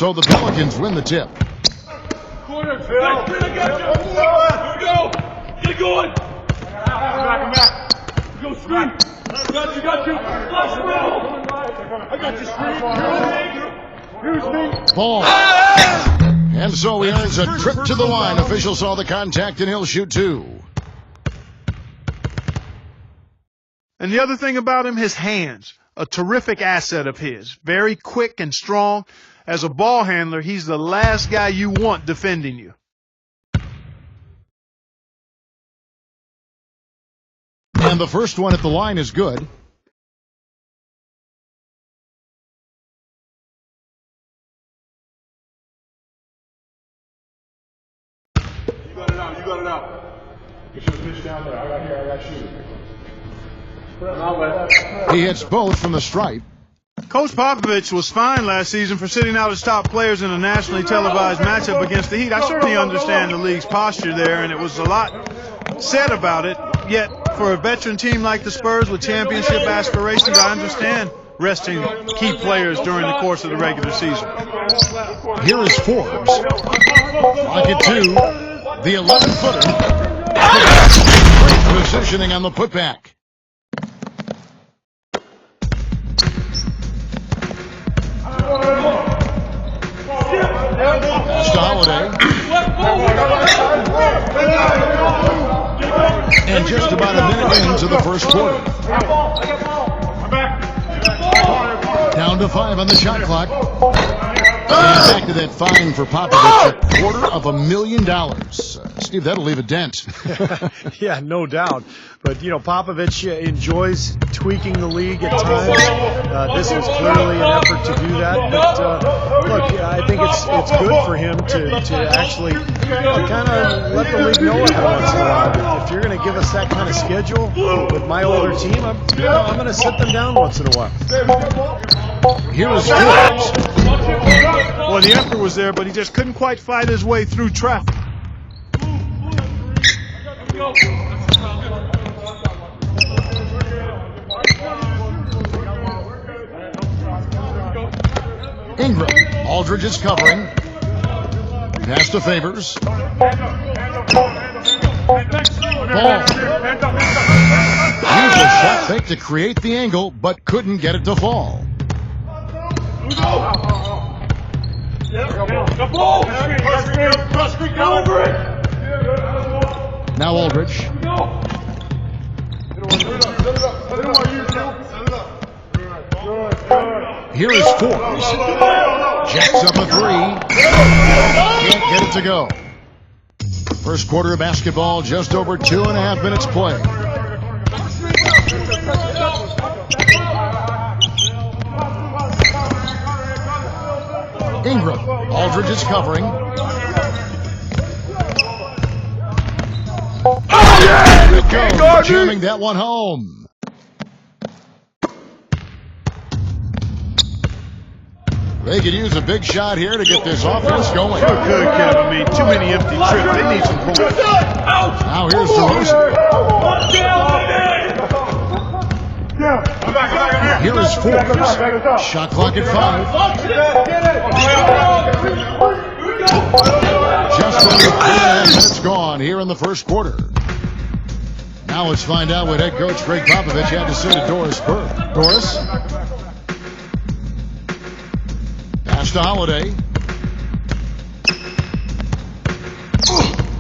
So the Pelicans win the tip. Corner, Phil. Here we go. Get going. Back. Go screen. You got you. Flush, Phil. I got you, screen. Here's me. Ball. And so he earns a trip to the line. Official saw the contact, and he'll shoot two. And the other thing about him, his hands, a terrific asset of his. Very quick and strong. As a ball handler, he's the last guy you want defending you. And the first one at the line is good. You got it out. Get your pitch down there. I got you. He hits both from the stripe. Coach Popovich was fined last season for sitting out his top players in a nationally televised matchup against the Heat. I certainly understand the league's posture there, and it was a lot said about it. Yet, for a veteran team like the Spurs with championship aspirations, I understand resting key players during the course of the regular season. Here is Forbes. Pocket two. The 11-footer. Great positioning on the putback. Pass to Holiday. And just about a minute into the first quarter. Down to 5 on the shot clock. And back to that fine for Popovich, $250,000. Steve, that'll leave a dent. Yeah, no doubt. But, Popovich enjoys tweaking the league at times. This was clearly an effort to do that. But, look, I think it's good for him to actually kind of let the league know it once in a while. If you're going to give us that kind of schedule with my older team, I'm going to sit them down once in a while. Here is Forbes. Well, the effort was there, but he just couldn't quite fight his way through traffic. Ingram. Aldridge is covering. Pass to Favors. Ball. Used a shot fake to create the angle, but couldn't get it to fall. Now Aldridge. Here is Forbes. Jacks up a three. Can't get it to go. First quarter of basketball, just over 2.5 minutes play. Ingram. Aldridge is covering. Here it goes. Jamming that one home. They could use a big shot here to get this offense going. Sure could, Kevin. I mean, too many empty trips. They need some points. Now here's DeRozan. Here is Forbes. Shot clock at 5. Just under 3.5 minutes gone here in the first quarter. Now let's find out what head coach Greg Popovich had to say to Doris Burke. Doris? Pass to Holiday.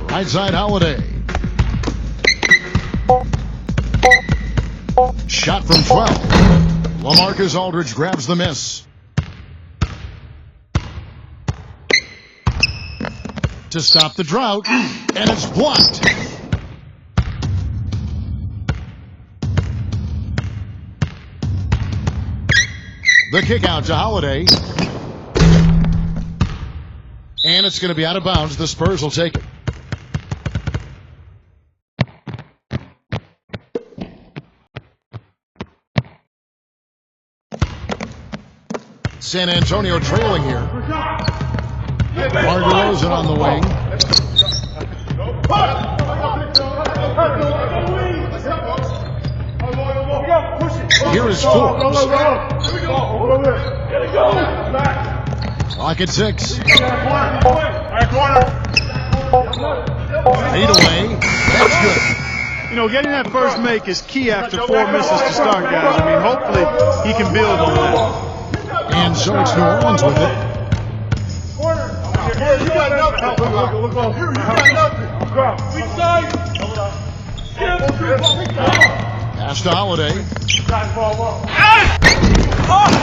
Right side Holiday. Shot from 12. LaMarcus Aldridge grabs the miss. To stop the drought, and it's blocked. The kick out to Holiday. And it's going to be out of bounds. The Spurs will take it. San Antonio trailing here. DeRozan on the wing. Here is Forbes. Clock at 6. Corner. Lead away. That's good. You know, getting that first make is key after 4 misses to start, guys. I mean, hopefully he can build on that. And so it's New Orleans with it. You got nothing. Look on. You got nothing. Weak side. Pass to Holiday.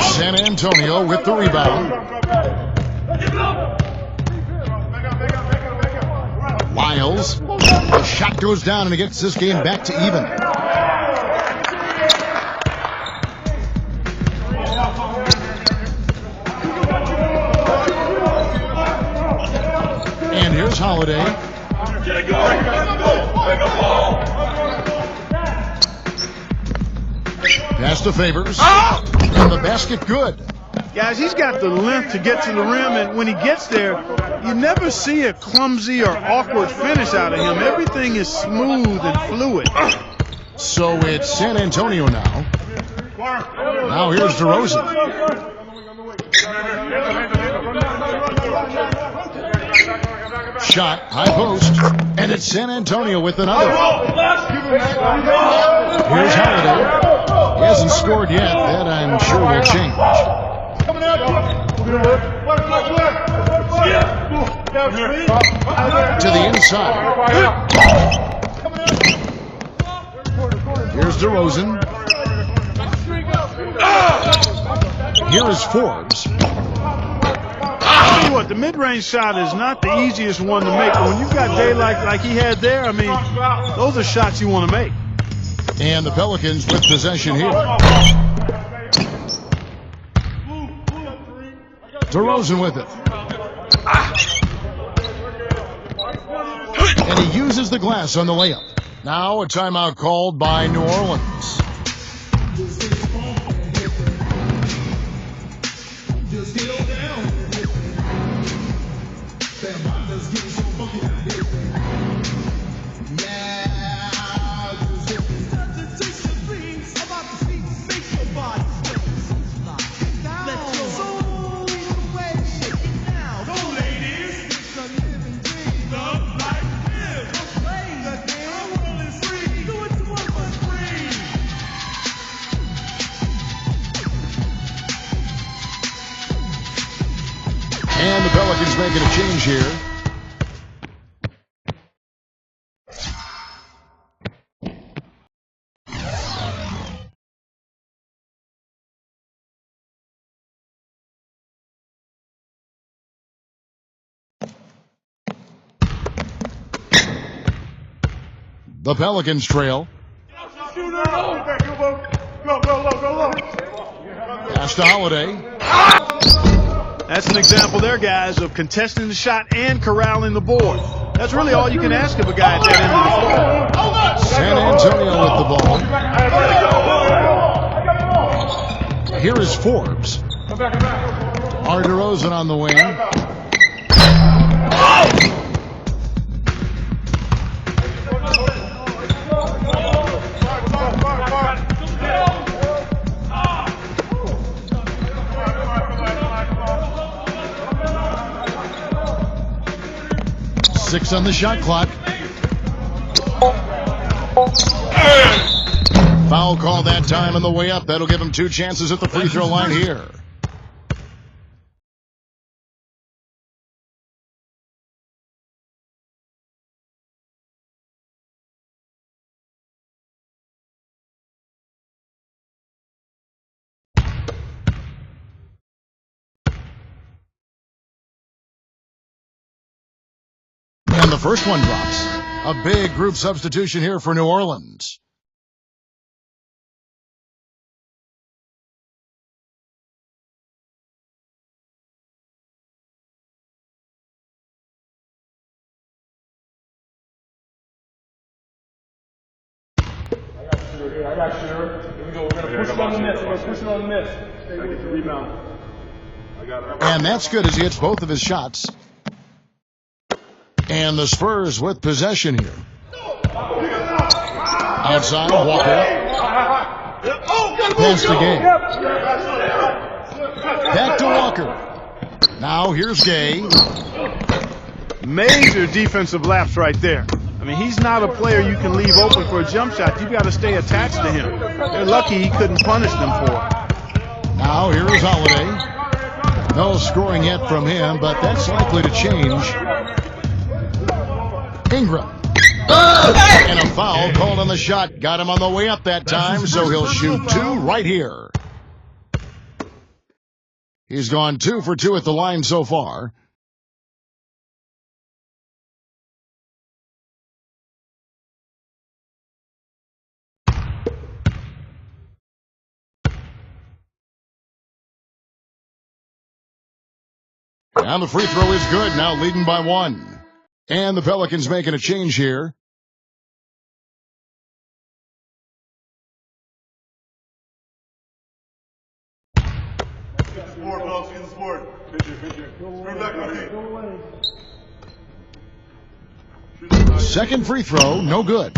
San Antonio with the rebound. Lyles. The shot goes down and it gets this game back to even. And here's Holiday. Pass to Favors. And the basket good. Guys, he's got the length to get to the rim, and when he gets there, you never see a clumsy or awkward finish out of him. Everything is smooth and fluid. So it's San Antonio now. Now here's DeRozan. Shot, high post, and it's San Antonio with another. Here's Holiday. He hasn't scored yet. That I'm sure will change. To the inside. Here's DeRozan. Here is Forbes. I'll tell you what, the mid-range shot is not the easiest one to make, but when you've got daylight like he had there, I mean, those are shots you want to make. And the Pelicans with possession here. DeRozan with it. And he uses the glass on the layup. Now a timeout called by New Orleans. And the Pelicans making a change here. The Pelicans trail. Pass to Holiday. That's an example there, guys, of contesting the shot and corralling the board. That's really all you can ask of a guy at that end of the floor. San Antonio with the ball. Here is Forbes. DeRozan on the wing. Six on the shot clock. Foul call that time on the way up. That'll give him 2 chances at the free throw line here. And the first one drops. A big group substitution here for New Orleans. I got shooter. Here we go. We're going to push it on the miss. We're going to push it on the miss. I get the rebound. And that's good as he hits both of his shots. And the Spurs with possession here. Outside, Walker. Pass the game. Back to Walker. Now here's Gay. Major defensive lapse right there. I mean, he's not a player you can leave open for a jump shot. You've got to stay attached to him. They're lucky he couldn't punish them for it. Now here is Holiday. No scoring yet from him, but that's likely to change. Ingram. And a foul called on the shot. Got him on the way up that time, so he'll shoot two right here. He's gone 2 for 2 at the line so far. And the free throw is good, now leading by 1. And the Pelicans making a change here. Second free throw, no good.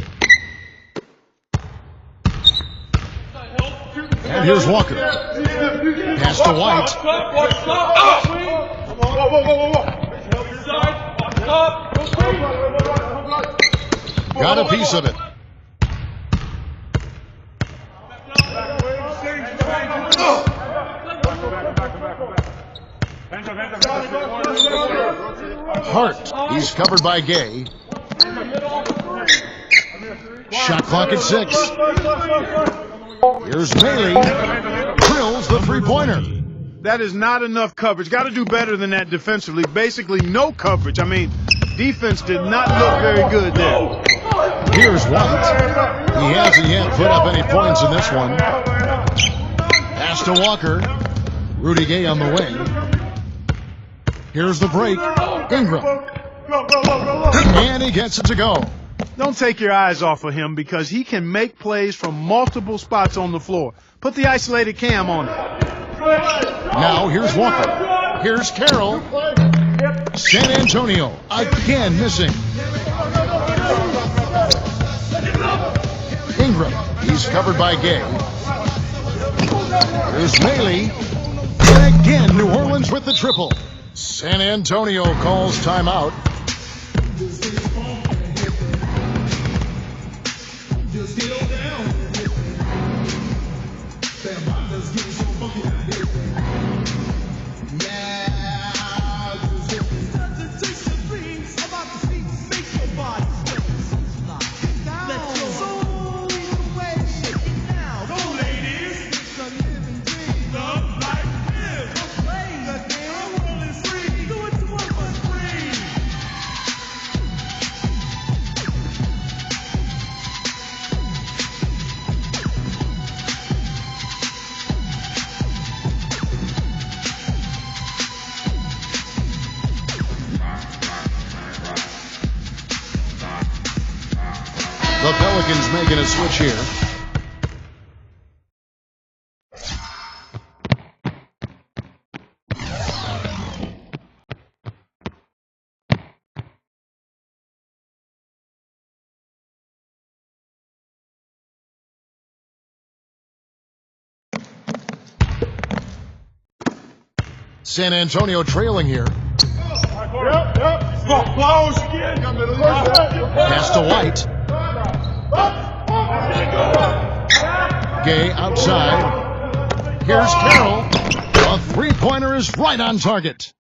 And here's Walker. Pass to White. Got a piece of it. Hart. He's covered by Gay. Shot clock at 6. Here's Bailey. Drills the three-pointer. That is not enough coverage. Got to do better than that defensively. Basically, no coverage. I mean, defense did not look very good there. Here's White. He hasn't yet put up any points in this one. Pass to Walker. Rudy Gay on the wing. Here's the break. Ingram. And he gets it to go. Don't take your eyes off of him because he can make plays from multiple spots on the floor. Put the isolated cam on him. Now here's Walker. Here's Carroll. San Antonio again missing. Ingram. He's covered by Gay. Here's Bailey. And again, New Orleans with the triple. San Antonio calls timeout. The Pelicans making a switch here. San Antonio trailing here. Pass to White. Gay outside. Here's Carroll. A three-pointer is right on target.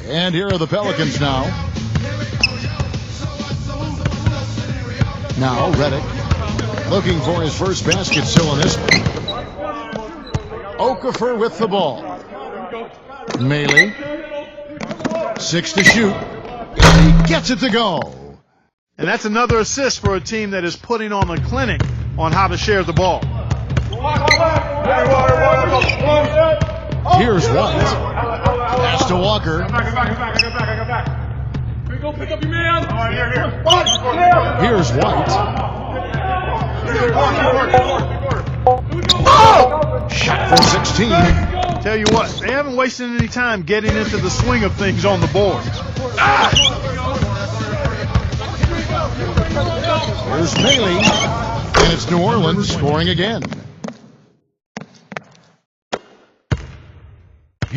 And here are the Pelicans now. Now Redick looking for his first basket still in this one. Okafor with the ball. Mealy. 6 to shoot. And he gets it to go. And that's another assist for a team that is putting on a clinic on how to share the ball. Here's White. Pass to Walker. Pick up your man. Here's White. Shot for 16. Tell you what, they haven't wasted any time getting into the swing of things on the board. Here's Bailey. And it's New Orleans scoring again.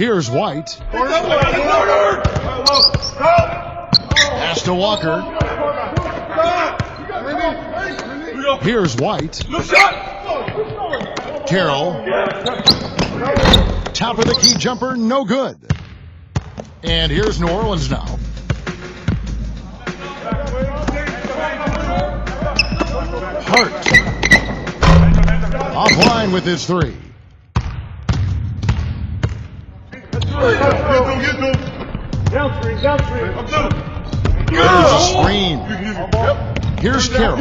Here's White. Pass to Walker. Here's White. Carroll. Top of the key jumper, no good. And here's New Orleans now. Hart. Offline with his three. Here's a screen. Here's Carroll.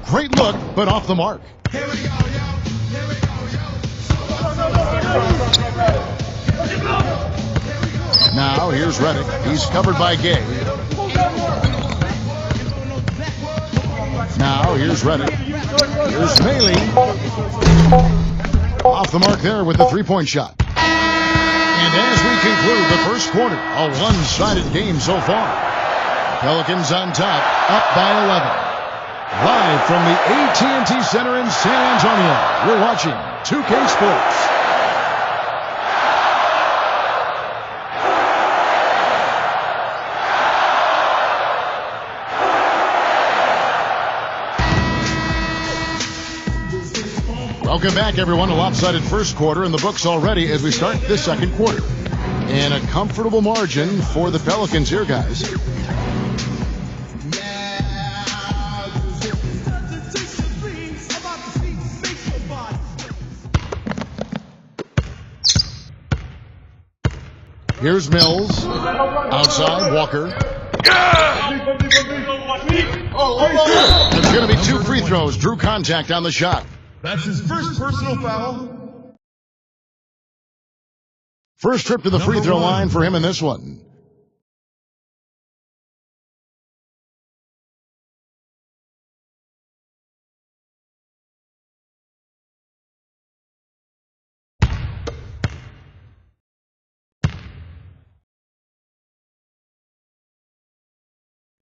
Great look, but off the mark. Now here's Reddick. He's covered by Gay. Now here's Reddick. Here's Maley. Off the mark there with the three-point shot. And as we conclude the first quarter, a one-sided game so far. Pelicans on top, up by 11. Live from the AT&T Center in San Antonio, you're watching 2K Sports. Welcome back, everyone. A lopsided first quarter in the books already as we start this second quarter. And a comfortable margin for the Pelicans here, guys. Here's Mills. Outside, Walker. There's going to be two free throws. Drew contact on the shot. That's his first personal foul. First trip to the free throw line for him in this one.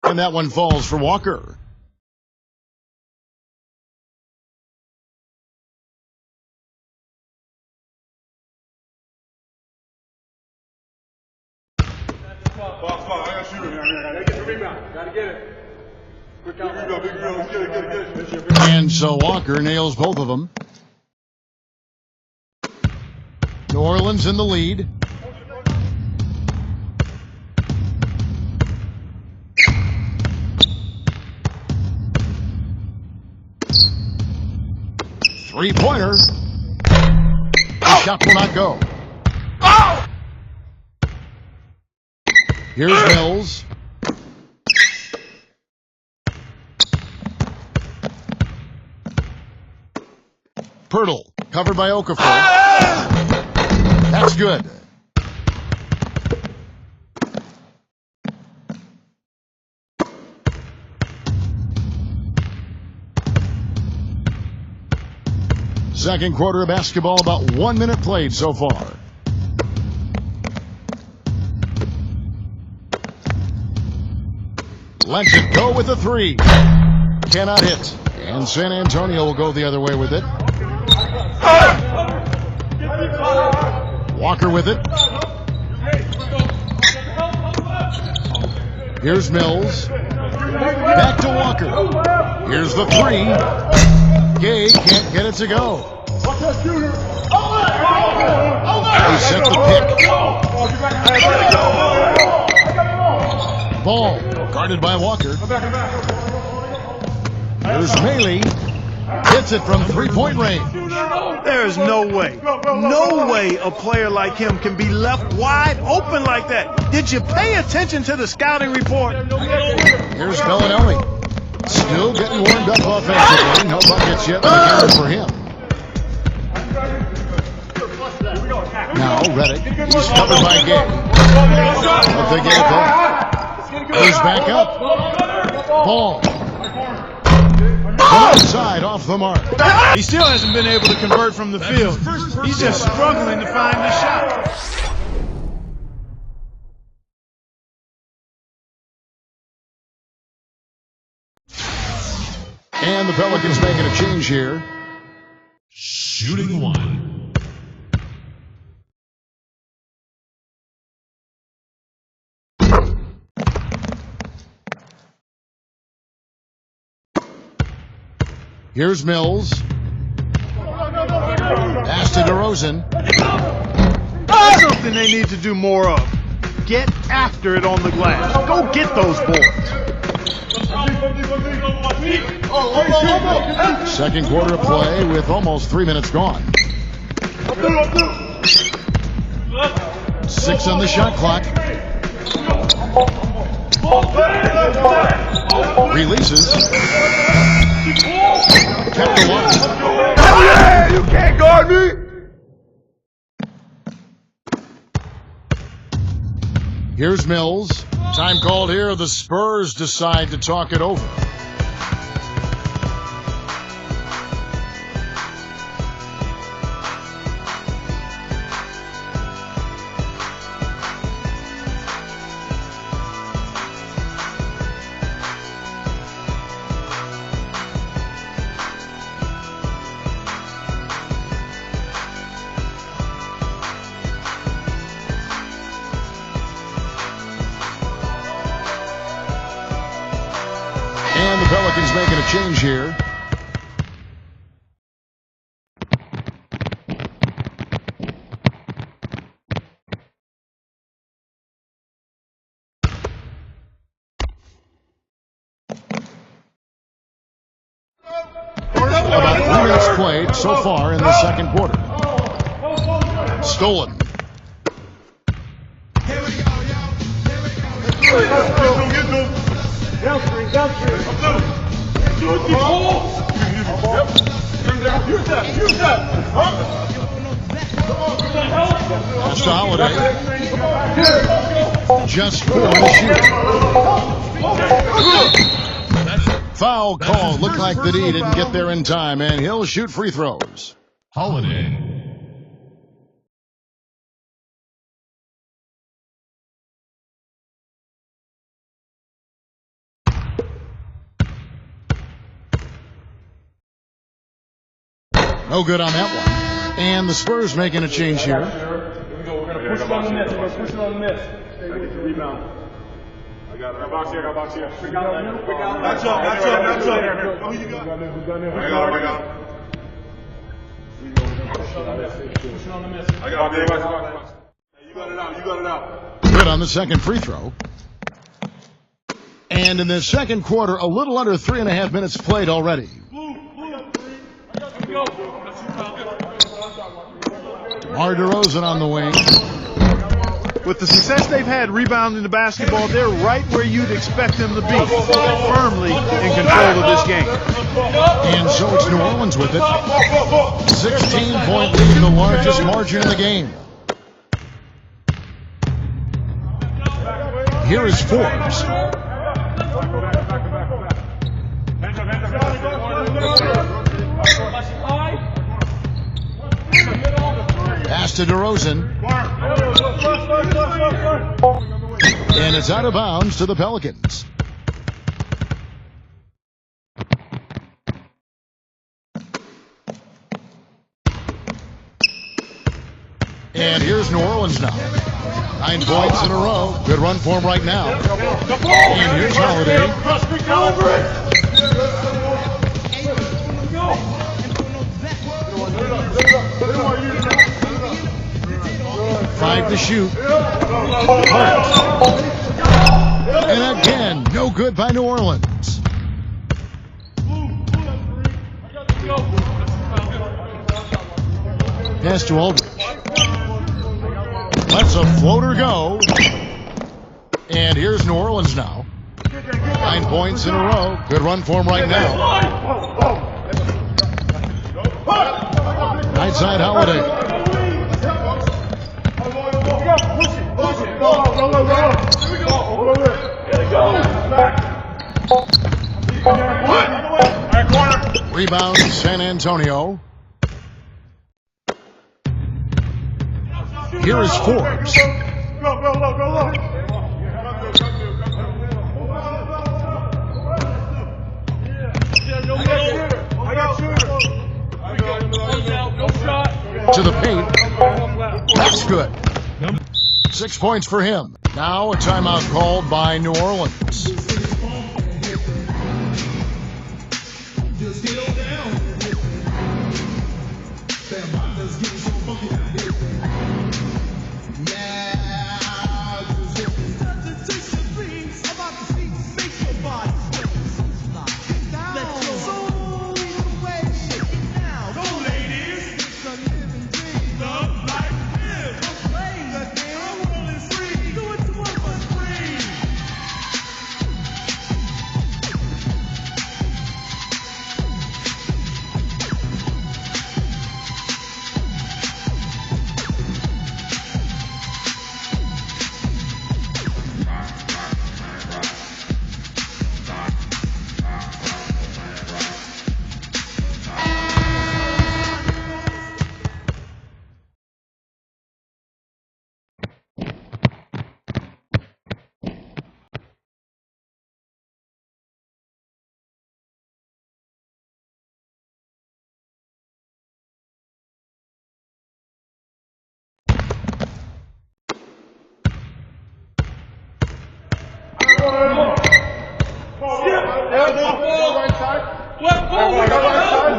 And that one falls for Walker. And so Walker nails both of them. New Orleans in the lead. Three-pointer. The shot will not go. Here's Mills. Pirtle, covered by Okafor. That's good. Second quarter of basketball, about 1 minute played so far. Lets it go with the three. Cannot hit. And San Antonio will go the other way with it. Walker with it. Here's Mills. Back to Walker. Here's the three. Gay can't get it to go. He set the pick. Ball guarded by Walker. Here's Maley. Hits it from three-point range. There is no way a player like him can be left wide open like that. Did you pay attention to the scouting report? Here's Bellinelli. Still getting warmed up offensively. No buckets yet in the game for him. Now Reddick. He's covered by Gay. But they get it back. He's back up. Ball. Outside off the mark. He still hasn't been able to convert from the field. He's just struggling to find the shot. And the Pelicans making a change here. Shooting one. Here's Mills. Pass to DeRozan. That's something they need to do more of. Get after it on the glass. Go get those boards. Second quarter of play with almost 3 minutes gone. 6 on the shot clock. Releases. Kept alive. Hell yeah! You can't guard me! Here's Mills. Time called here. The Spurs decide to talk it over. And the Pelicans making a change here. About 3 minutes played so far in the second quarter. Stolen. Pass to Holiday. Just 4 to shoot. Foul call. Looked like the D didn't get there in time, and he'll shoot free throws. Holiday. No good on that one. And the Spurs making a change here. Here we go. We're going to push it on the miss. We're going to push it on the miss. Gotta get the rebound. I got it. Box here. Box here. Quick out. Match up. Who you got? Who got it? I got it. Push it on the miss. I got it. You got it out. Good on the second free throw. And in the second quarter, a little under 3.5 minutes played already. Mar DeRozan on the wing. With the success they've had rebounding the basketball, they're right where you'd expect them to be, firmly in control of this game. And so it's New Orleans with it. 16-point lead, the largest margin in the game. Here is Forbes. Pass to DeRozan. And it's out of bounds to the Pelicans. And here's New Orleans now. 9 points in a row. Good run for him right now. And here's Holiday. 5 to shoot. And again, no good by New Orleans. Pass to Aldridge. Lets a floater go. And here's New Orleans now. 9 points in a row. Good run for him right now. Right side Holiday. Rebound San Antonio. Here is Forbes. To the paint. That's good. 6 points for him. Now a timeout called by New Orleans.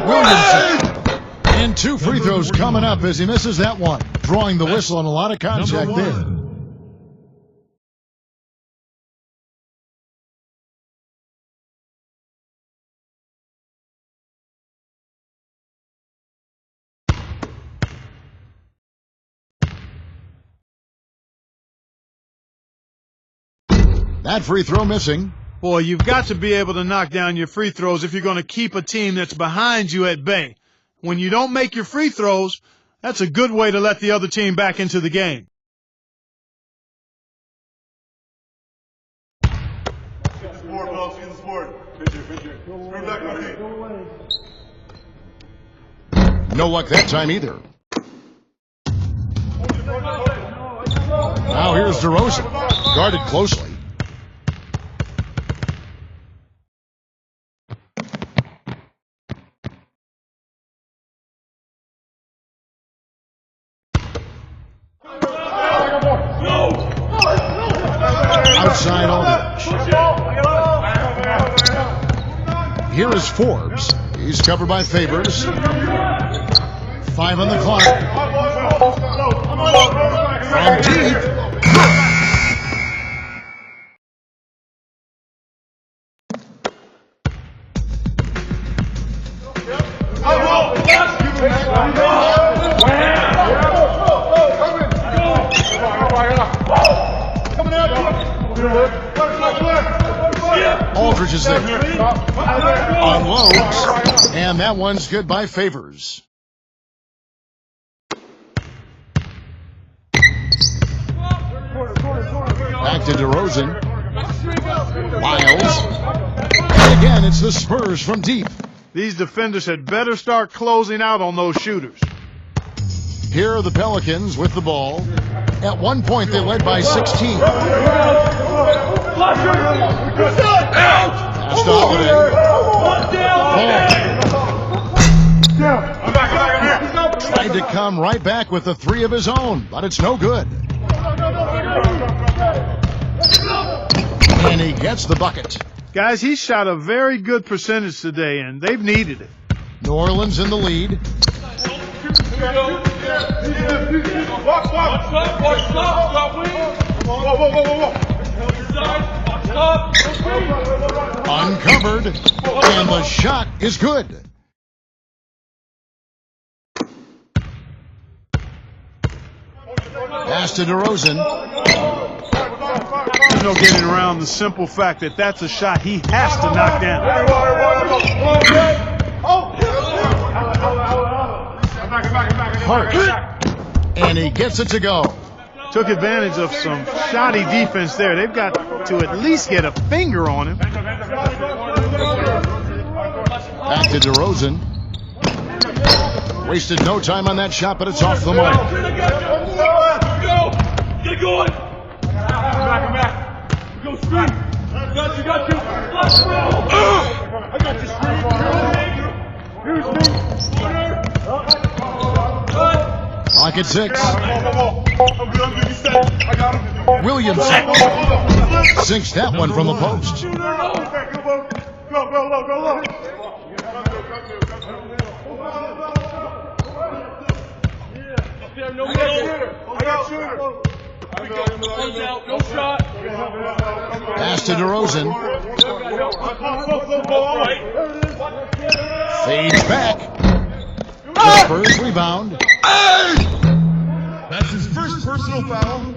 Williamson. And 2 free throws coming up as he misses that one. Drawing the whistle on a lot of contact there. That free throw missing. Boy, you've got to be able to knock down your free throws if you're going to keep a team that's behind you at bay. When you don't make your free throws, that's a good way to let the other team back into the game. No luck that time either. Now here's DeRozan, guarded closely. Outside Aldridge. Here is Forbes. He's covered by Favors. 5 on the clock. From deep. Aldridge is there. Unloads. And that one's good by Favors. Back to DeRozan. Miles. And again, it's the Spurs from deep. These defenders had better start closing out on those shooters. Here are the Pelicans with the ball. At one point, they led by 16. Pass to Holiday. Tried to come right back with a 3 of his own, but it's no good. And he gets the bucket. Guys, he shot a very good percentage today, and they've needed it. New Orleans in the lead. Uncovered, and the shot is good. Pass to DeRozan. There's no getting around the simple fact that that's a shot he has to knock down. Hart. And he gets it to go. Took advantage of some shoddy defense there. They've got to at least get a finger on him. Back to DeRozan. Wasted no time on that shot, but it's off the mark. Get going. Back. Go screen. You got you. I got you screen. Here's me. Clock at 6. Williamson sinks that one from the post. Go. No shooter. No shot. Pass to DeRozan. Fades back. The Spurs rebound. That's his first personal foul.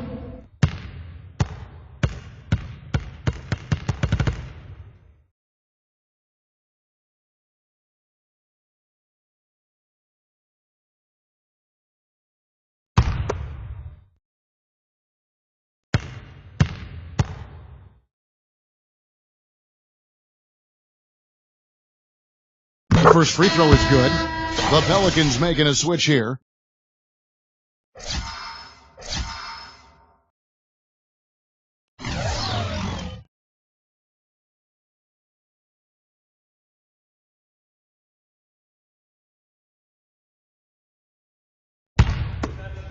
The first free throw is good. The Pelicans making a switch here.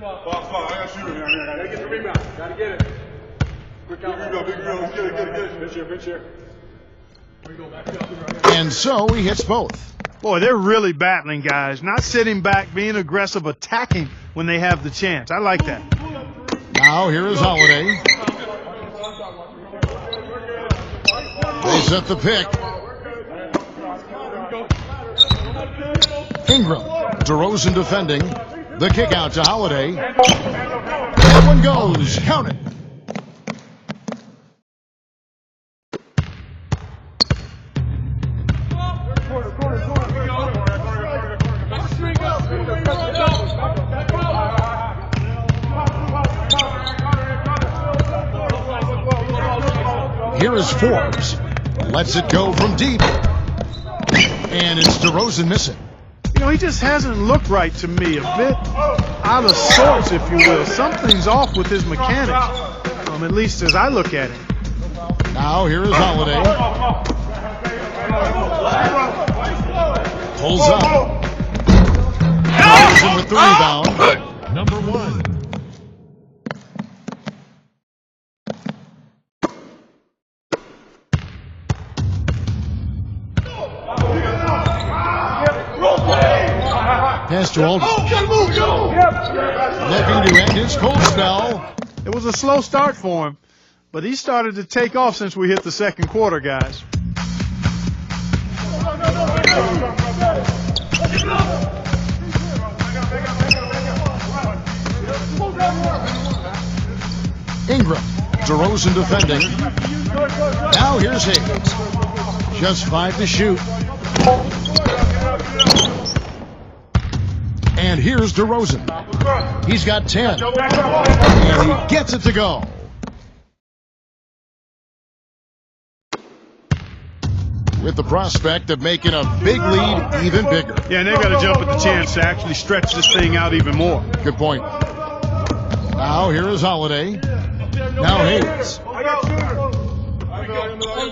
I got shooter here. Gotta get the rebound. Gotta get it. Quick out. Big rebound. Let's get it. Finish here. And so he hits both. Boy, they're really battling, guys. Not sitting back, being aggressive, attacking when they have the chance. I like that. Now here is Holiday. They set the pick. Ingram. DeRozan defending. The kick out to Holiday. That one goes. Count it. Here is Forbes. Lets it go from deep. And it's DeRozan missing. You know, he just hasn't looked right to me. A bit out of sorts, if you will. Something's off with his mechanics, at least as I look at him. Now here is Holiday. Pulls up. DeRozan with the rebound. Number one. Pass to Aldridge. Looking to end his cold spell. It was a slow start for him, but he started to take off since we hit the second quarter, guys. Ingram. DeRozan defending. Now here's Hayes. Just 5 to shoot. And here's DeRozan. He's got 10. And he gets it to go. With the prospect of making a big lead even bigger. Yeah, and they've got to jump at the chance to actually stretch this thing out even more. Good point. Now here is Holiday. Now Hayes.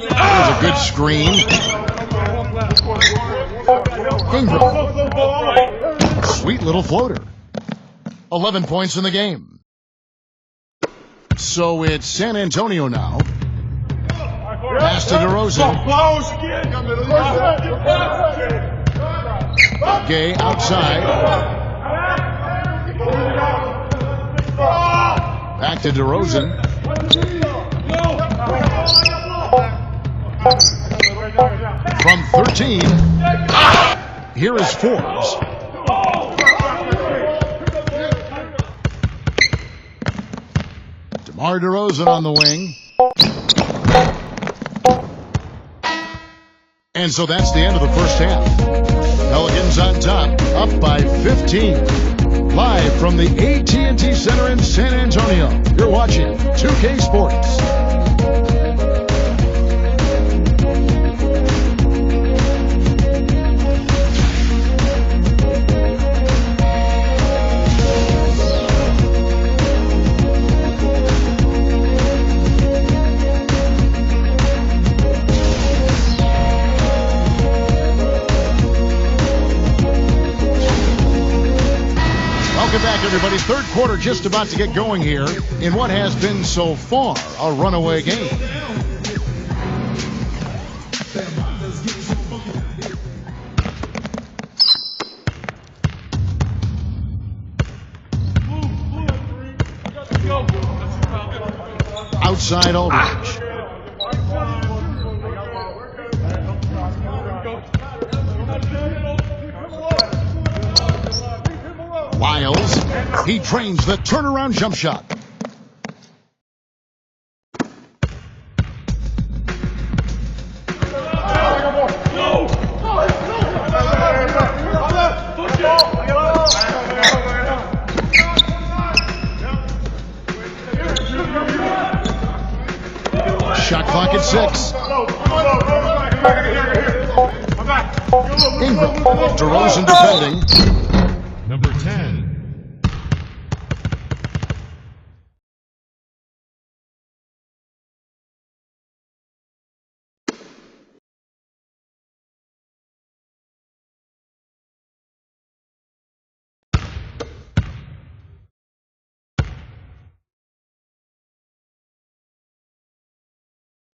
There's a good screen. Ingram. Sweet little floater. 11 points in the game. So it's San Antonio now. Pass to DeRozan. Gay outside. Back to DeRozan. From 13. Here is Forbes. DeMar DeRozan on the wing. And so that's the end of the first half. Pelicans on top, up by 15. Live from the AT&T Center in San Antonio. You're watching 2K Sports. Welcome back, everybody. Third quarter just about to get going here in what has been so far a runaway game. Outside Aldridge. Wiles, he trains the turnaround jump shot. Shot clock at 6. Ingram, DeRozan defending. Number 10.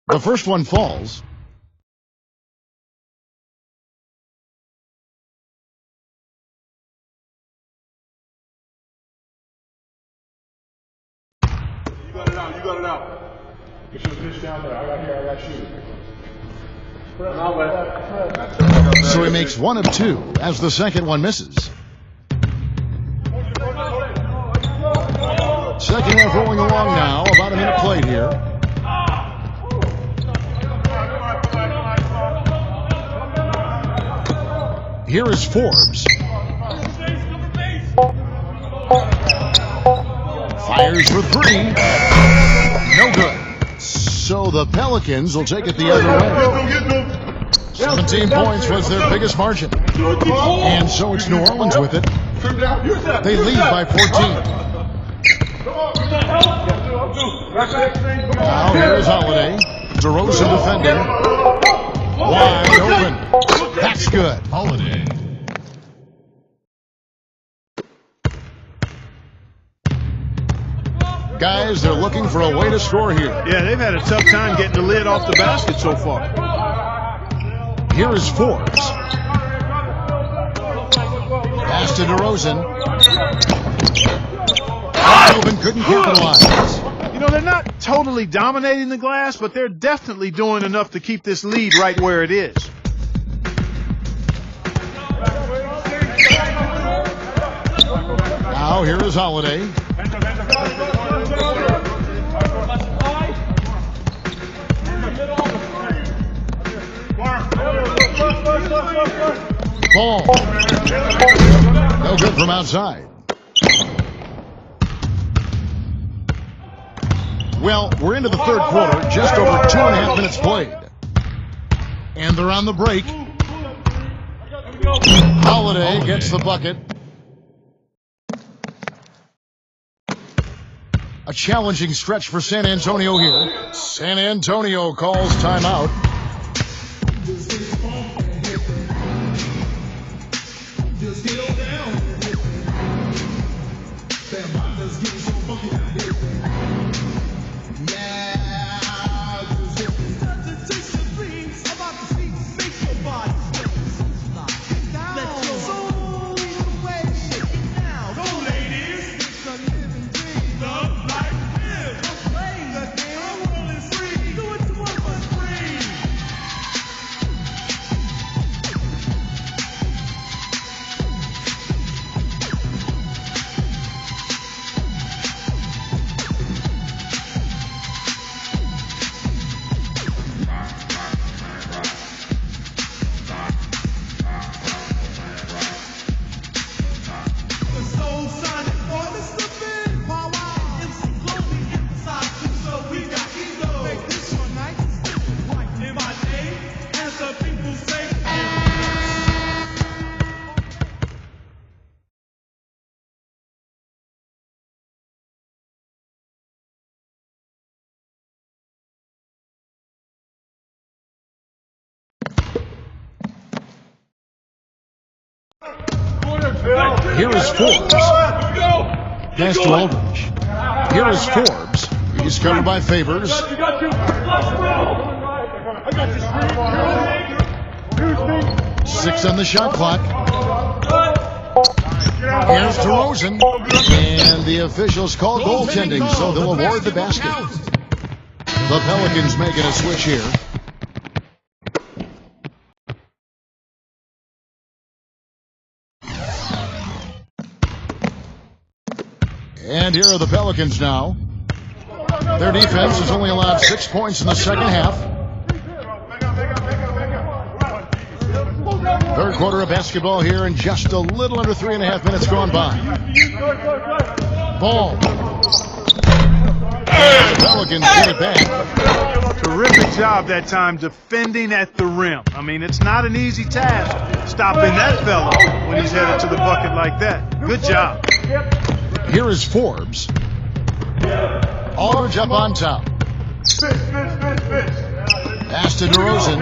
The first one falls. got it out. You should pitch down there. I got here. I got shoot. So he makes 1 of 2 as the second one misses. Second half rolling along now. About a minute played here. Here is Forbes. Fires for 3. No good. So the Pelicans will take it the other way. 17 points was their biggest margin. And so it's New Orleans with it. They lead by 14. Now here is Holiday. DeRozan defending. Wide open. That's good. Holiday. Guys, they're looking for a way to score here. Yeah, they've had a tough time getting the lid off the basket so far. Here is Forbes. Pass to DeRozan. Open, couldn't capitalize. You know, they're not totally dominating the glass, but they're definitely doing enough to keep this lead right where it is. Now here is Holiday. Ball. No good from outside. Well, we're into the third quarter, just over 2.5 minutes played. And they're on the break. Holiday gets the bucket. A challenging stretch for San Antonio here. San Antonio calls timeout. Here is Forbes. Pass to Aldridge. Here is Forbes. He's covered by Favors. 6 on the shot clock. Here's DeRozan. And the officials call goaltending, so they'll award the basket. The Pelicans making a switch here. And here are the Pelicans now. Their defense has only allowed 6 points in the second half. Third quarter of basketball here, and just a little under 3.5 minutes gone by. Ball. The Pelicans get it back. Terrific job that time defending at the rim. I mean, it's not an easy task stopping that fella when he's headed to the bucket like that. Good job. Here is Forbes. Aldridge up on top. Pass to DeRozan.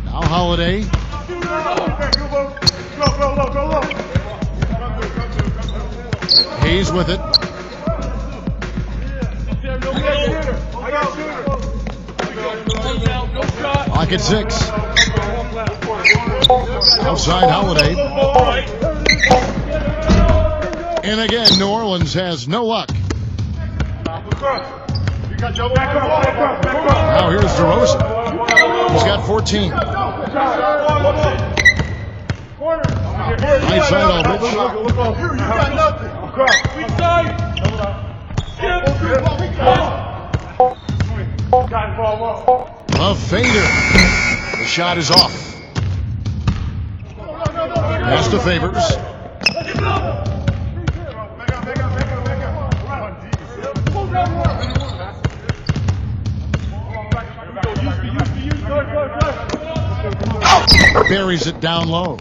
Now Holiday. Hayes with it. Clock at 6. Outside Holiday. And again, New Orleans has no luck. Now here's DeRozan. He's got 14. Right side Aldridge. A fader. The shot is off. Pass to Favors. Buries it down low.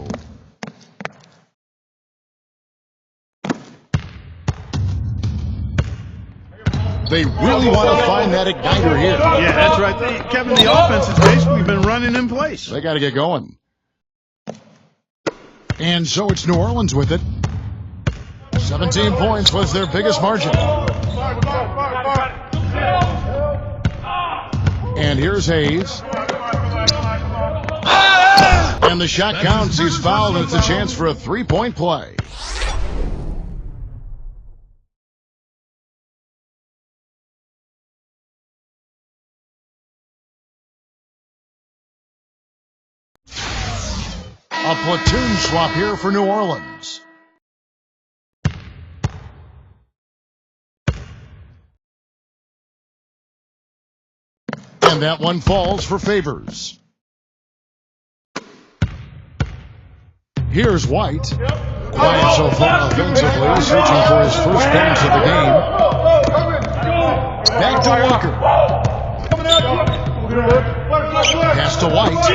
They really want to find that igniter here. Yeah, that's right. Kevin, the offense has basically been running in place. They got to get going. And so it's New Orleans with it. 17 points was their biggest margin. And here's Hayes. And the shot counts. He's fouled, and it's a chance for a three-point play. A platoon swap here for New Orleans. And that one falls for Favors. Here's White. Quiet so far offensively, searching for his first points of the game. Back to Walker. Pass to White.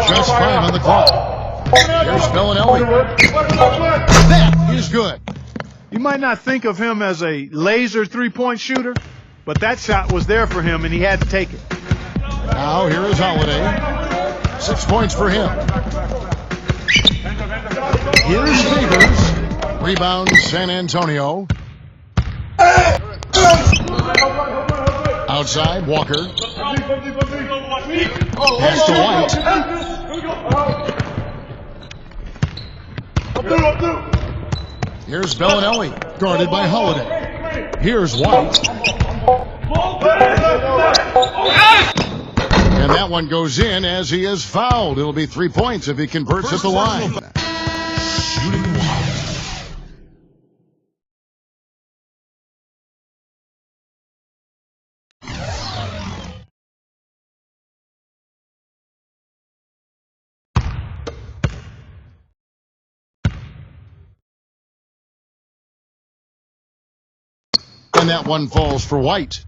Just 5 on the clock. Here's Bellinelli. That is good. You might not think of him as a laser three-point shooter, but that shot was there for him, and he had to take it. Now here is Holiday. 6 points for him. Here's Favors. Rebound San Antonio. Outside, Walker. Pass to White. Here's Bellinelli, guarded by Holiday. Here's White. And that one goes in as he is fouled. It'll be 3 points if he converts at the line. Shooting wild. And that one falls for White.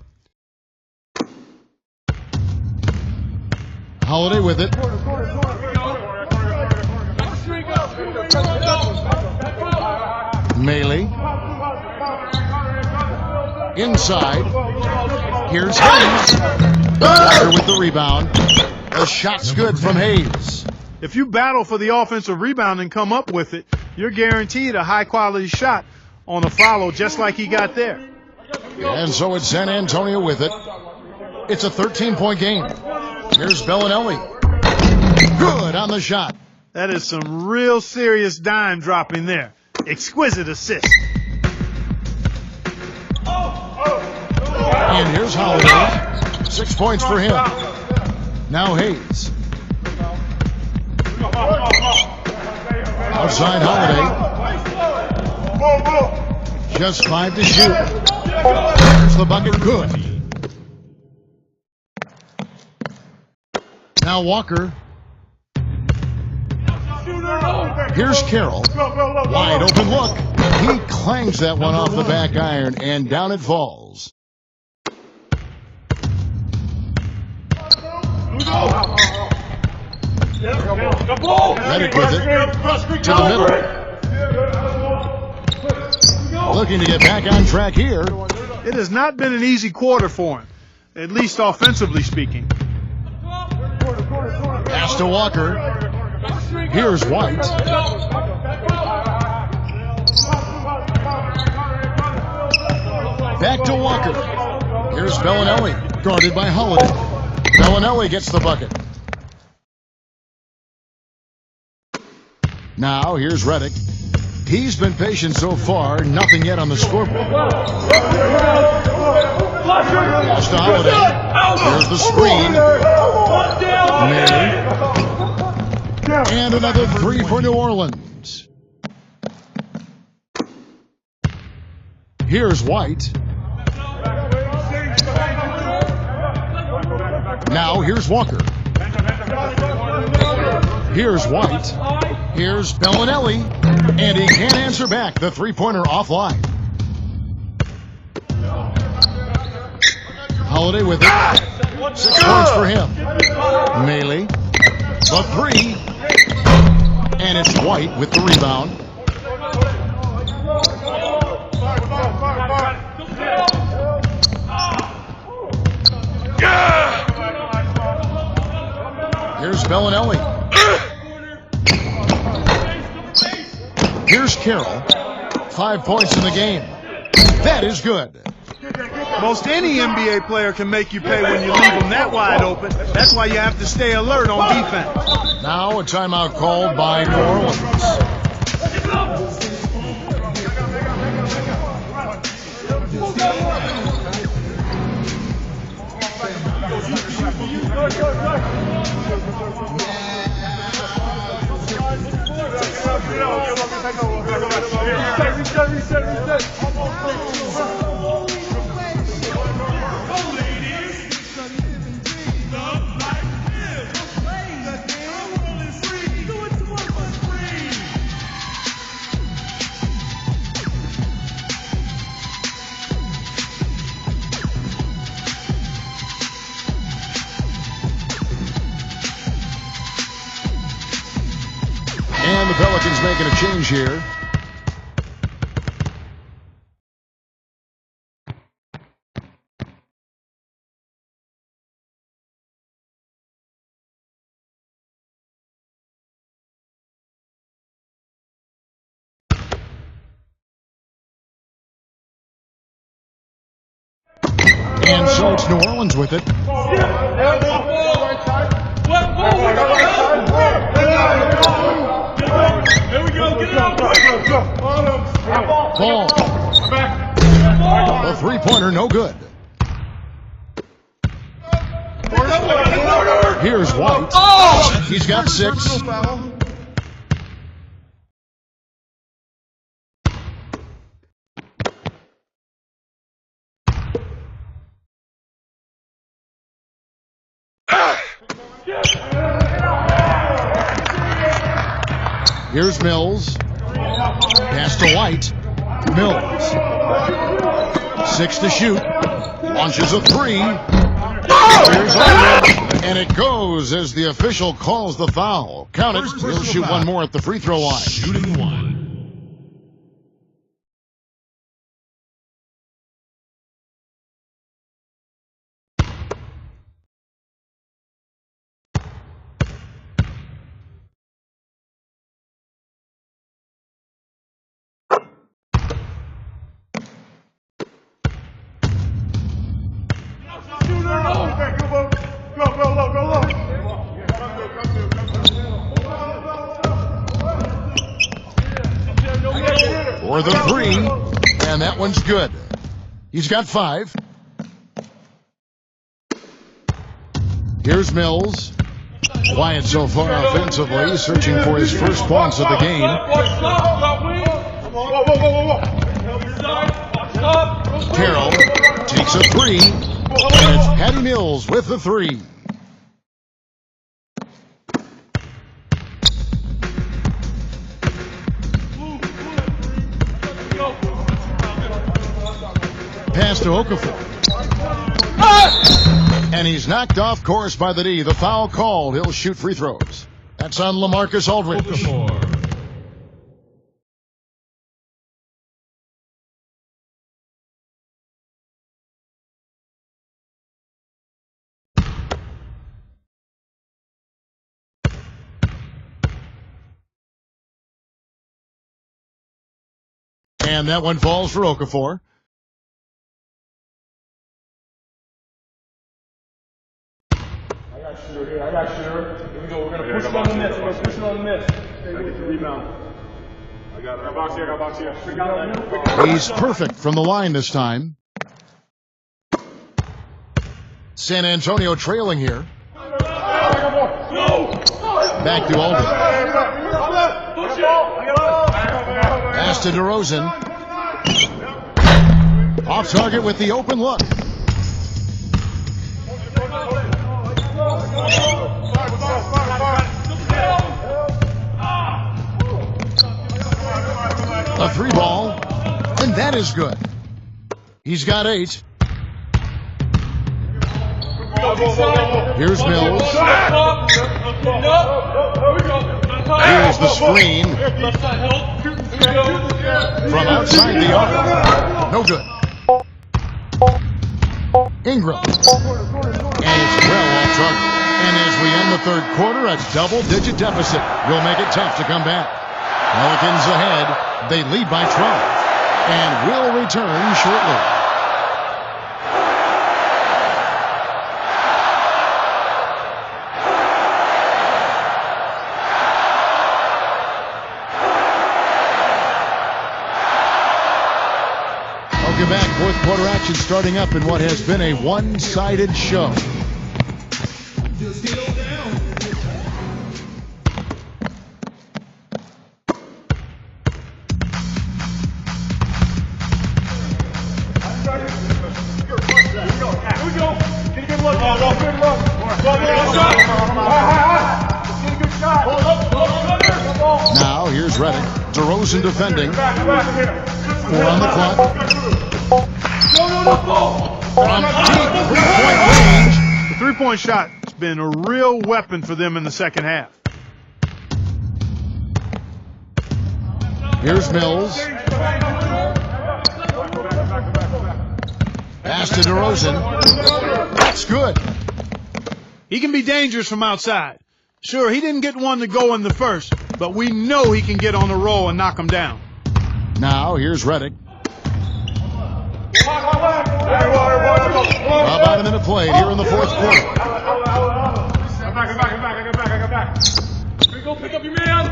Holiday with it. Melee. Inside. Here's Hayes. Walker with the rebound. The shot's good from Hayes. If you battle for the offensive rebound and come up with it, you're guaranteed a high-quality shot on a follow just like he got there. And so it's San Antonio with it. It's a 13-point game. Here's Bellinelli. Good on the shot. That is some real serious dime dropping there. Exquisite assist. And here's Holiday. 6 points for him. Now Hayes. Outside Holiday. Just 5 to shoot. There's the bucket. Good. Now Walker. Here's Carroll. Wide open look. He clangs that one off the back iron, and down it falls. Reddick with it to the middle. Looking to get back on track here. It has not been an easy quarter for him, at least offensively speaking. Pass to Walker. Here's White. Back to Walker. Here's Bellinelli, guarded by Holiday. Bellinelli gets the bucket. Now here's Reddick. He's been patient so far, nothing yet on the scoreboard. Pass to Holiday. Here's the screen. May. And another three for New Orleans. Here's White. Now here's Walker. Here's White. Here's Bellinelli. And he can't answer back. The three-pointer offline. Holiday with it. 6 points for him. Melee. The three. And it's White with the rebound. Here's Bellinelli. Here's Carroll. 5 points in the game. That is good. Most any NBA player can make you pay when you leave them that wide open. That's why you have to stay alert on defense. Now a timeout called by New Orleans. Reset. And the Pelicans making a change here. And so it's New Orleans with it. There we go. Get it out. Ball. The three-pointer, no good. Here's White. He's got 6. Here's Mills. Pass to White. Mills. 6 to shoot. Launches a 3. Here's Ireland. And it goes as the official calls the foul. Count it. He'll shoot one more at the free throw line. Shooting one. For the 3, and that one's good. He's got 5. Here's Mills. Quiet so far offensively, searching for his first points of the game. Carroll takes a 3, and it's Patty Mills with the 3. Pass to Okafor. And he's knocked off course by the D. The foul called. He'll shoot free throws. That's on LaMarcus Aldridge. Okafor. And that one falls for Okafor. I got shooter. Here we go. We're going to push it on the miss. We're going to push it on the miss. Rebound. He's perfect from the line this time. San Antonio trailing here. Back to Alden. Pass to DeRozan. Off target with the open look. A 3 ball, and that is good. He's got 8. Here's Mills. Here's the screen. From outside the arc. No good. Ingram. And it's well off target. And as we end the third quarter, a double-digit deficit will make it tough to come back. Pelicans ahead. They lead by 12. And will return shortly. Welcome back. Fourth quarter action starting up in what has been a one-sided show. Now here's Reddick. DeRozan defending. 4 on the clock. From deep three-point range. The three-point shot has been a real weapon for them in the second half. Here's Mills. Pass to DeRozan. That's good. He can be dangerous from outside. Sure, he didn't get one to go in the first, but we know he can get on the roll and knock him down. Now here's Reddick. About a minute played here in the fourth quarter. Pick up your man.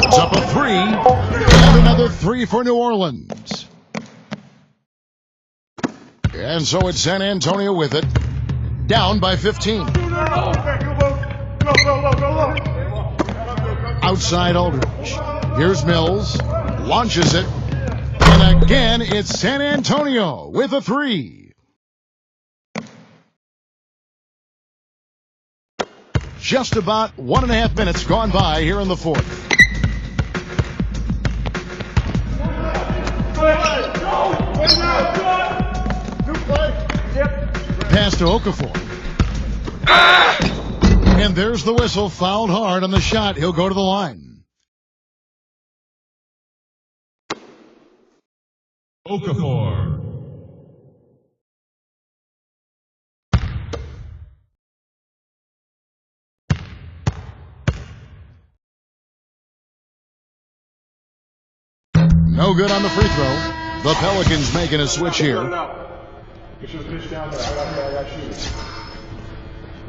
It's up a 3. And another 3 for New Orleans. And so it's San Antonio with it. Down by 15. Outside Aldridge. Here's Mills. Launches it. And again, it's San Antonio with a 3. Just about 1.5 minutes gone by here in the fourth. Pass to Okafor. And there's the whistle. Fouled hard on the shot. He'll go to the line. Okafor. No good on the free throw. The Pelicans making a switch here. Get your pitch down there. I got shooters. I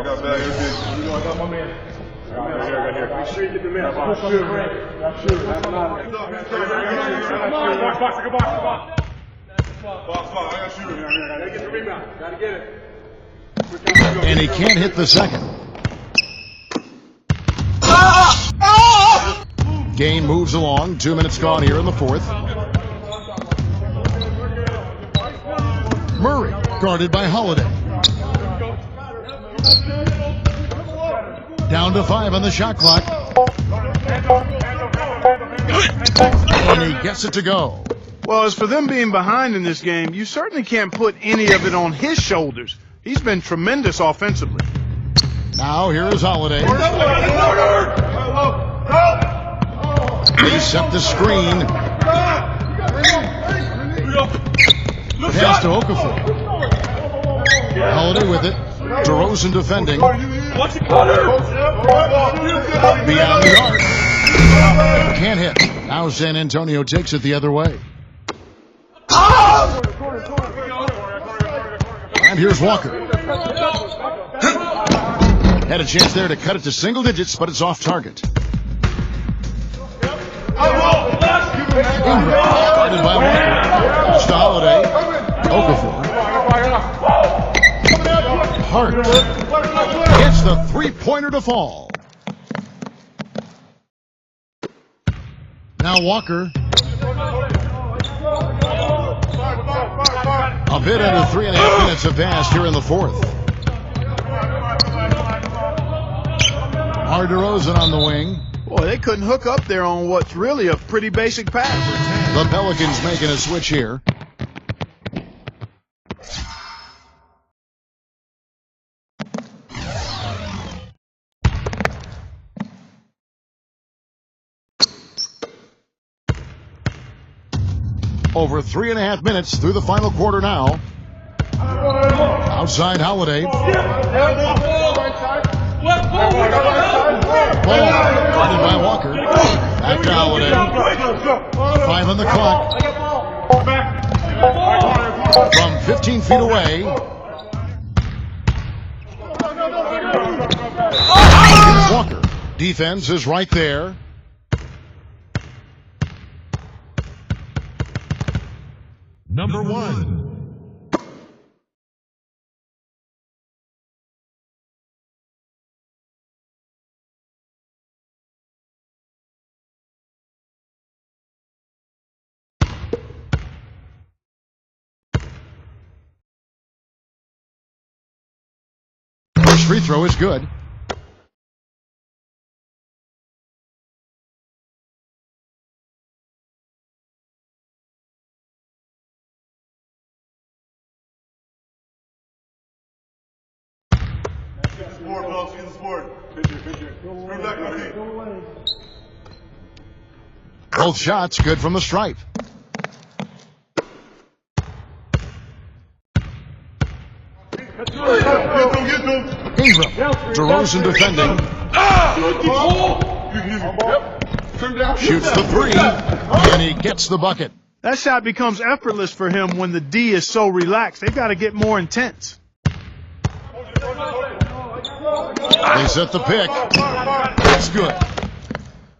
got back here. You know, I got my man. Right here. Make sure you get the man. Box. Box. I got shooter. Gotta get the rebound. Gotta get it. And he can't hit the second. Game moves along. 2 minutes gone here in the fourth. Murray guarded by Holiday. Down to 5 on the shot clock. And he gets it to go. Well, as for them being behind in this game, you certainly can't put any of it on his shoulders. He's been tremendous offensively. Now here is Holiday. They set the screen. Pass to Okafor. Holiday with it. DeRozan defending. Beyond the arc. Can't hit. Now San Antonio takes it the other way. And here's Walker. Had a chance there to cut it to single digits, but it's off target. Ingram, guarded by Walker. Goes to Holiday. Okafor. Hart gets the three-pointer to fall. Now Walker. A bit under 3.5 minutes have passed here in the fourth. DeRozan on the wing. Boy, they couldn't hook up there on what's really a pretty basic pass. The Pelicans making a switch here. Over 3.5 minutes through the final quarter now. Outside Holiday. Ball guarded by Walker. Back to Holiday. 5 on the clock. From 15 feet away. Here's Walker. Defense is right there. Number 1. First free throw is good. Both shots good from the stripe. Ingram, DeRozan defending. Shoots the three, and he gets the bucket. That shot becomes effortless for him when the D is so relaxed. They've got to get more intense. They set the pick. That's good.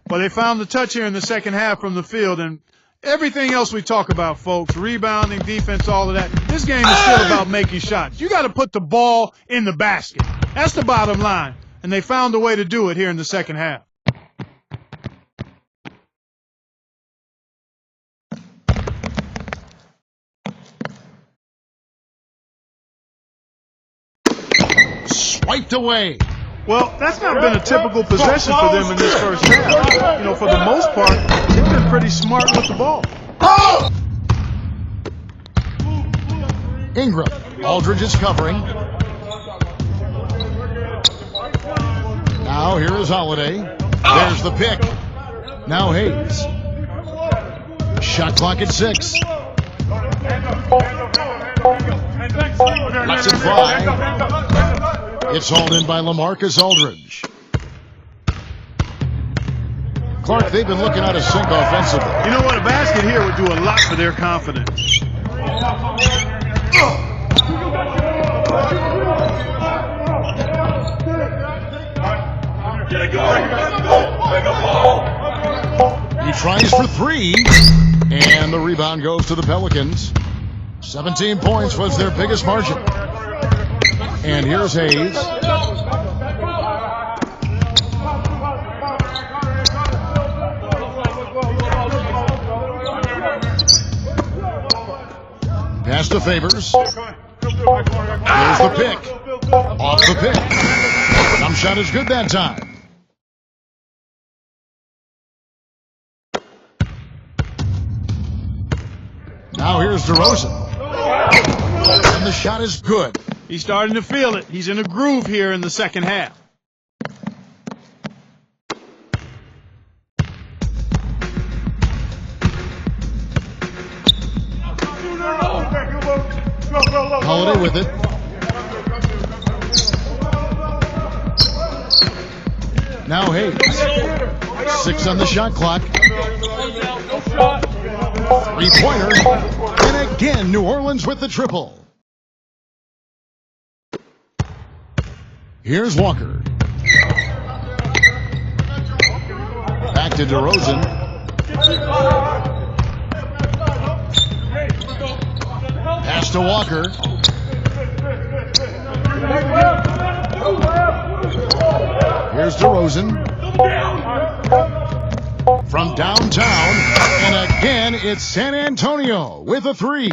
Well, they found the touch here in the second half from the field, and everything else we talk about, folks, rebounding, defense, all of that, this game is still about making shots. You got to put the ball in the basket. That's the bottom line, and they found a way to do it here in the second half. Swiped away. Well, that's not been a typical possession for them in this first half. You know, for the most part, they've been pretty smart with the ball. Ingram. Aldridge is covering. Now here is Holiday. There's the pick. Now Hayes. Shot clock at 6. Lets it fly. It's hauled in by LaMarcus Aldridge. Clark, they've been looking out of sync offensively. You know what? A basket here would do a lot for their confidence. He tries for 3, and the rebound goes to the Pelicans. 17 points was their biggest margin. And here's Hayes. Pass to Favors. Here's the pick. Off the pick. Some shot is good that time. Now here's DeRozan. And the shot is good. He's starting to feel it. He's in a groove here in the second half. Holiday with it. Now Hayes. 6 on the shot clock. 3-pointer. And again, New Orleans with the triple. Here's Walker. Back to DeRozan. Pass to Walker. Here's DeRozan. From downtown. And again, it's San Antonio with a 3.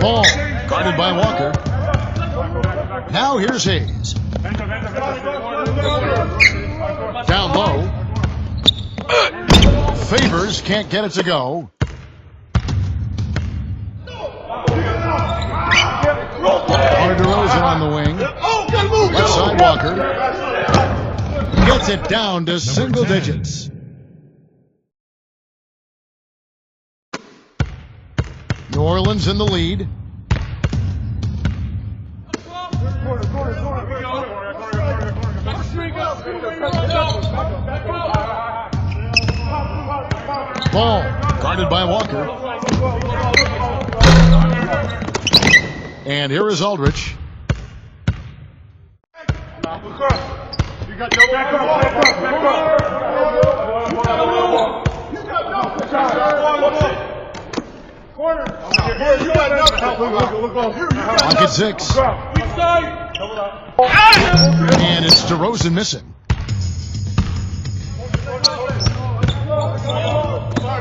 Ball guarded by Walker. Now here's Hayes. Down low. Favors can't get it to go. DeRozan on the wing. Left side Walker. Gets it down to single digits. New Orleans in the lead. Ball guarded by Walker. And here is Aldridge. Pocket 6. And it's DeRozan missing.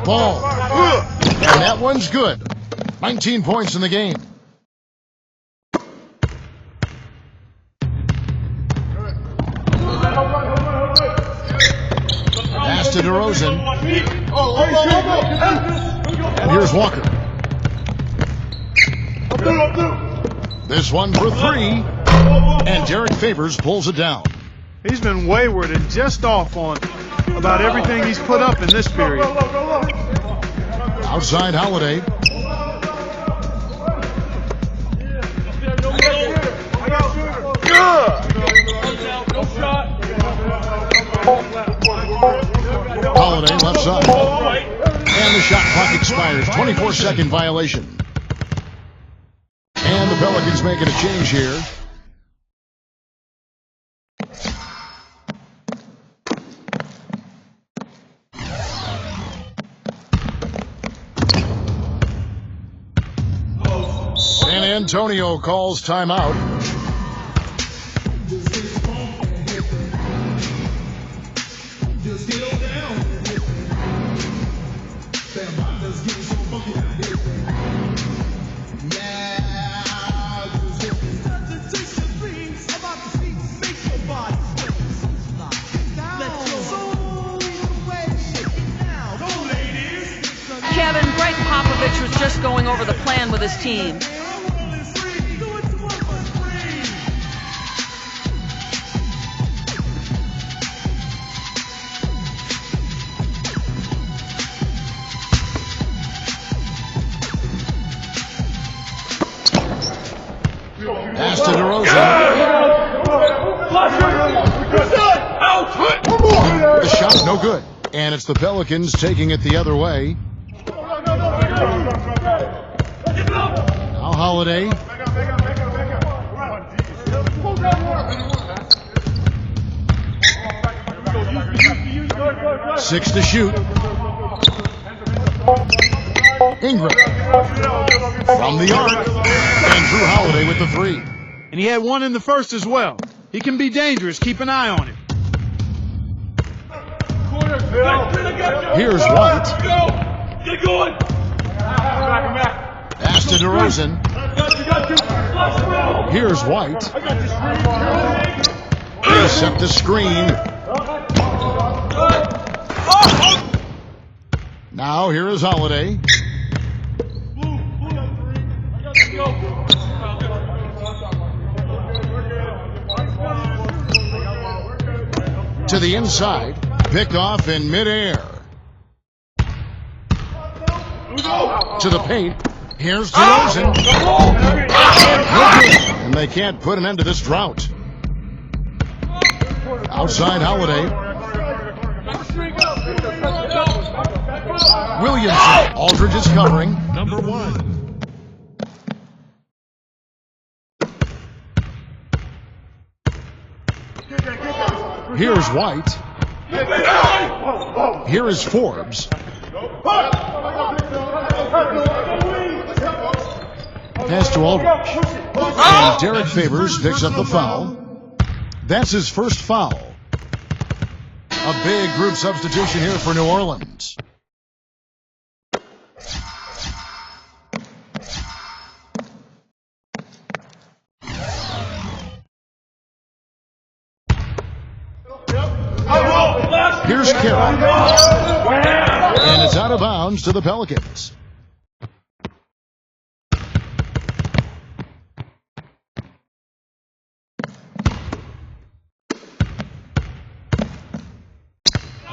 Ball. And that one's good. 19 points in the game. Pass to DeRozan. And here's Walker. This one for 3. And Derek Favors pulls it down. He's been wayward and just off on about everything he's put up in this period. Outside Holiday. Holiday left side. And the shot clock expires. 24-second violation. And the Pelicans making a change here. San Antonio calls timeout. Kevin, Greg Popovich was just going over the plan with his team. Pass to DeRozan. The shot no good. And it's the Pelicans taking it the other way. Now Holiday. Six to shoot. Ingram from the arc. And Drew Holiday with the 3. And he had one in the first as well. He can be dangerous. Keep an eye on him. Here's White. Get going. Pass to DeRozan. Here's White. Set the screen. Now here is Holiday. To the inside. Picked off in midair. To the paint. Here's DeRozan. And they can't put an end to this drought. Outside Holiday. Williamson. Aldridge is covering. Number 1. Here's White. Here is Forbes. Pass to Aldridge. And Derek Favors picks up the foul. That's his first foul. A big group substitution here for New Orleans. Here's Carroll. And it's out of bounds to the Pelicans.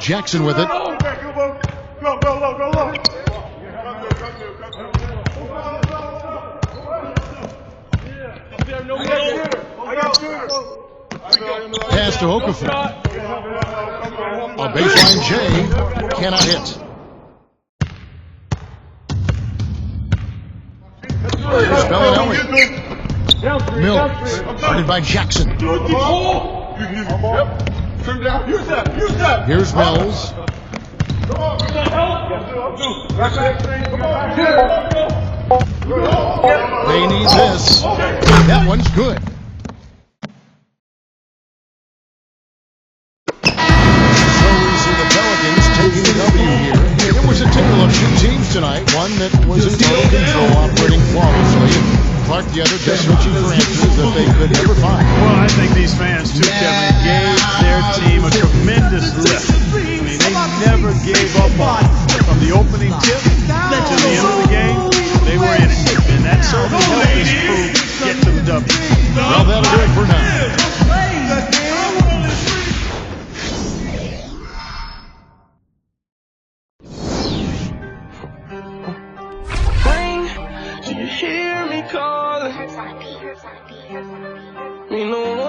Jackson with it. Go. Pass to Okafor. A baseline J. Cannot hit. Here's Bellinelli. Mills. Guarded by Jackson. Here's Mills. They need this. That one's good. So we see the Pelicans taking the W here. It was a tale of two teams tonight. One that was in total control, operating flawlessly. Clark, the other, just searching for answers that they could never find. Well, I think these fans, too, Kevin, gave their team a tremendous lift. I mean, they never gave up on it. From the opening tip to the end of the game, they were in it. And that certainly helped this crew get to the W. Well, that'll do it for now. Do you hear me calling? Me no